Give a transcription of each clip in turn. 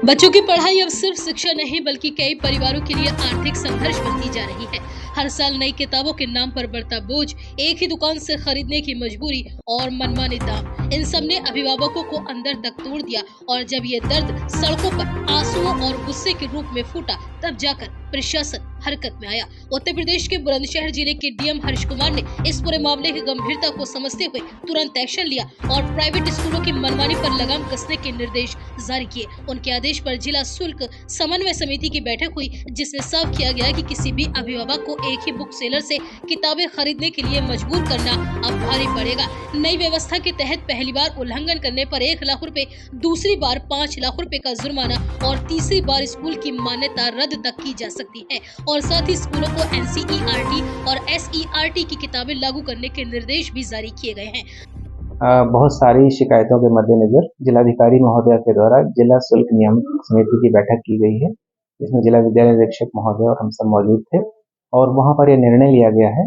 बच्चों की पढ़ाई अब सिर्फ शिक्षा नहीं बल्कि कई परिवारों के लिए आर्थिक संघर्ष बनती जा रही है। हर साल नई किताबों के नाम पर बढ़ता बोझ, एक ही दुकान से खरीदने की मजबूरी और मनमाने दाम, इन सब ने अभिभावकों को अंदर तक तोड़ दिया। और जब ये दर्द सड़कों पर आंसुओं और गुस्से के रूप में फूटा, तब जाकर प्रशासन हरकत में आया। उत्तर प्रदेश के बुलंदशहर जिले के डीएम हर्ष कुमार ने इस पूरे मामले की गंभीरता को समझते हुए तुरंत एक्शन लिया और प्राइवेट स्कूलों की मनमानी पर लगाम कसने के निर्देश जारी किए। उनके आदेश पर जिला शुल्क समन्वय समिति की बैठक हुई, जिसमें साफ किया गया कि किसी भी अभिभावक को एक ही बुक सेलर से किताबें खरीदने के लिए मजबूर करना अब भारी पड़ेगा। नई व्यवस्था के तहत पहली बार उल्लंघन करने पर 1 लाख रुपए, दूसरी बार 5 लाख रुपए का जुर्माना और तीसरी बार स्कूल की मान्यता रद्द तक की जा सकती है। और साथ ही स्कूलों को एनसीईआरटी और एसईआरटी की किताबें लागू करने के निर्देश भी जारी किए गए हैं। बहुत सारी शिकायतों के मद्देनजर जिलाधिकारी महोदय के द्वारा जिला शुल्क नियामक समिति की बैठक की गई है, जिसमें जिला विद्यालय निरीक्षक महोदय और हम सब मौजूद थे। और वहां पर यह निर्णय लिया गया है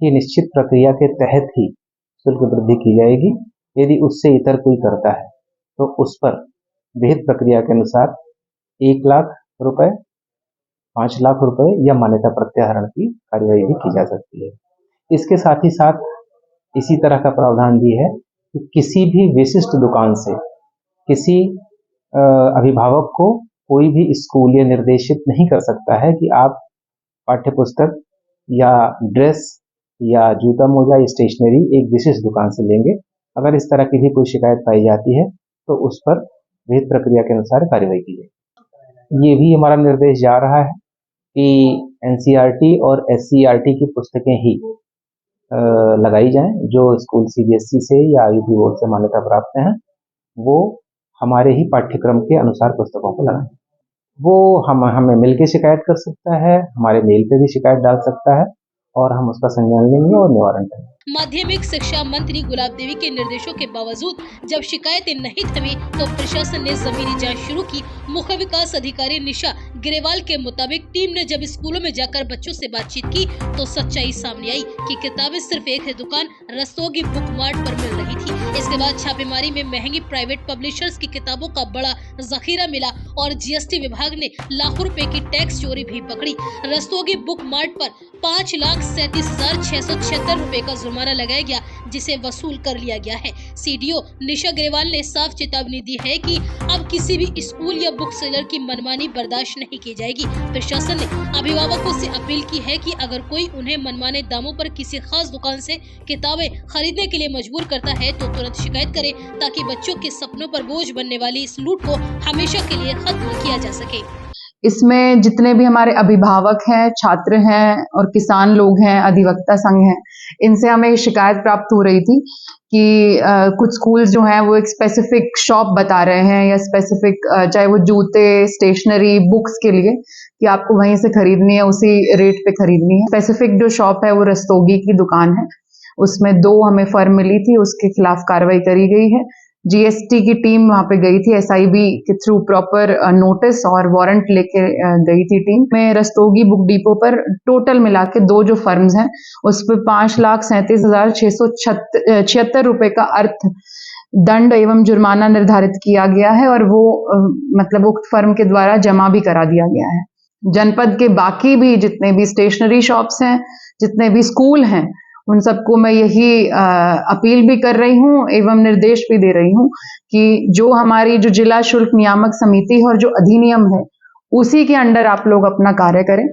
कि निश्चित प्रक्रिया के तहत ही शुल्क वृद्धि की जाएगी। यदि उससे इतर कोई करता है तो उस पर विहित प्रक्रिया के अनुसार 1 लाख रुपए, 5 लाख रुपए या मान्यता प्रत्याहरण की कार्यवाही भी की जा सकती है। इसके साथ ही साथ इसी तरह का प्रावधान भी है कि किसी भी विशिष्ट दुकान से किसी अभिभावक को कोई भी स्कूल ये निर्देशित नहीं कर सकता है कि आप पाठ्य पुस्तक या ड्रेस या जूता मोजा या स्टेशनरी एक विशिष्ट दुकान से लेंगे। अगर इस तरह की भी कोई शिकायत पाई जाती है तो उस पर विहित प्रक्रिया के अनुसार कार्रवाई की जाएगी। ये भी हमारा निर्देश जा रहा है कि एनसीईआरटी और एससीईआरटी की पुस्तकें ही लगाई जाएं। जो स्कूल सीबीएसई से या आईयूपी बोर्ड से मान्यता प्राप्त हैं, वो हमारे ही पाठ्यक्रम के अनुसार पुस्तकों को लगाएं। वो हमें मिलकर शिकायत कर सकता है, हमारे मेल पे भी शिकायत डाल सकता है और हम उसका संज्ञान लेंगे और निवारण करेंगे। माध्यमिक शिक्षा मंत्री गुलाब देवी के निर्देशों के बावजूद जब शिकायतें नहीं थमी तो प्रशासन ने जमीनी जांच शुरू की। मुख्य विकास अधिकारी निशा ग्रेवाल के मुताबिक टीम ने जब स्कूलों में जाकर बच्चों से बातचीत की तो सच्चाई सामने आई कि किताबें सिर्फ एक ही दुकान रस्तोगी बुक मार्ट पर मिल रही थी। इसके बाद छापेमारी में महंगी प्राइवेट पब्लिशर्स की किताबों का बड़ा जखीरा मिला और जीएसटी विभाग ने लाखों रुपए की टैक्स चोरी भी पकड़ी। रस्तोगी बुक मार्ट पर 5,37,676 रुपए का जुर्माना लगाया गया, जिसे वसूल कर लिया गया है। सीडीओ निशा ग्रेवाल ने साफ चेतावनी दी है कि अब किसी भी स्कूल या बुक सेलर की मनमानी बर्दाश्त नहीं की जाएगी। प्रशासन ने अभिभावकों से अपील की है कि अगर कोई उन्हें मनमाने दामों पर किसी खास दुकान से किताबें खरीदने के लिए मजबूर करता है तो तुरंत शिकायत करें, ताकि बच्चों के सपनों पर बोझ बनने वाली इस लूट को हमेशा के लिए खत्म किया जा सके। इसमें जितने भी हमारे अभिभावक हैं, छात्र हैं और किसान लोग हैं, अधिवक्ता संघ हैं, इनसे हमें शिकायत प्राप्त हो रही थी कि कुछ स्कूल्स जो हैं वो एक स्पेसिफिक शॉप बता रहे हैं या स्पेसिफिक चाहे वो जूते, स्टेशनरी, बुक्स के लिए कि आपको वहीं से खरीदनी है, उसी रेट पे खरीदनी है। स्पेसिफिक जो शॉप है वो रस्तोगी की दुकान है, उसमें 2 हमें फर्म मिली थी, उसके खिलाफ कार्रवाई करी गई है। जीएसटी की टीम वहां पे गई थी, एसआईबी के थ्रू प्रॉपर नोटिस और वारंट लेके गई थी टीम में। रस्तोगी बुक डिपो पर टोटल मिला के 2 जो फर्म्स हैं उस पर 5,37,676 रुपए का अर्थ दंड एवं जुर्माना निर्धारित किया गया है और वो मतलब उक्त फर्म के द्वारा जमा भी करा दिया गया है। जनपद के बाकी भी जितने भी स्टेशनरी शॉप्स हैं, जितने भी स्कूल हैं, उन सबको मैं यही अपील भी कर रही हूँ एवं निर्देश भी दे रही हूँ कि जो हमारी जो जिला शुल्क नियामक समिति है और जो अधिनियम है उसी के अंडर आप लोग अपना कार्य करें।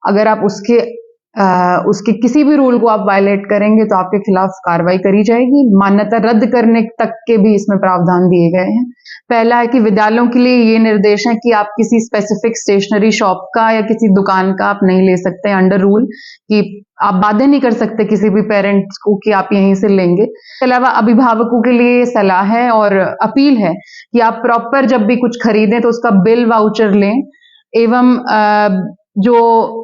अगर आप उसके किसी भी रूल को आप वायलेट करेंगे तो आपके खिलाफ कार्रवाई करी जाएगी। मान्यता रद्द करने तक के भी इसमें प्रावधान दिए गए हैं। पहला है कि विद्यालयों के लिए ये निर्देश है कि आप किसी स्पेसिफिक स्टेशनरी शॉप का या किसी दुकान का आप नहीं ले सकते अंडर रूल, कि आप बाध्य नहीं कर सकते किसी भी पेरेंट्स को कि आप यहीं से लेंगे। इसके अलावा अभिभावकों के लिए सलाह है और अपील है कि आप प्रॉपर जब भी कुछ खरीदें तो उसका बिल वाउचर लें एवं जो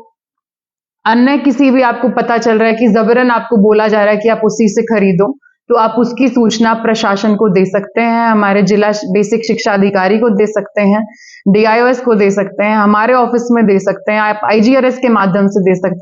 अन्य किसी भी आपको पता चल रहा है कि जबरन आपको बोला जा रहा है कि आप उसी से खरीदो, तो आप उसकी सूचना प्रशासन को दे सकते हैं, हमारे जिला बेसिक शिक्षा अधिकारी को दे सकते हैं, डीआईओएस को दे सकते हैं, हमारे ऑफिस में दे सकते हैं, आप आईजीआरएस के माध्यम से दे सकते हैं।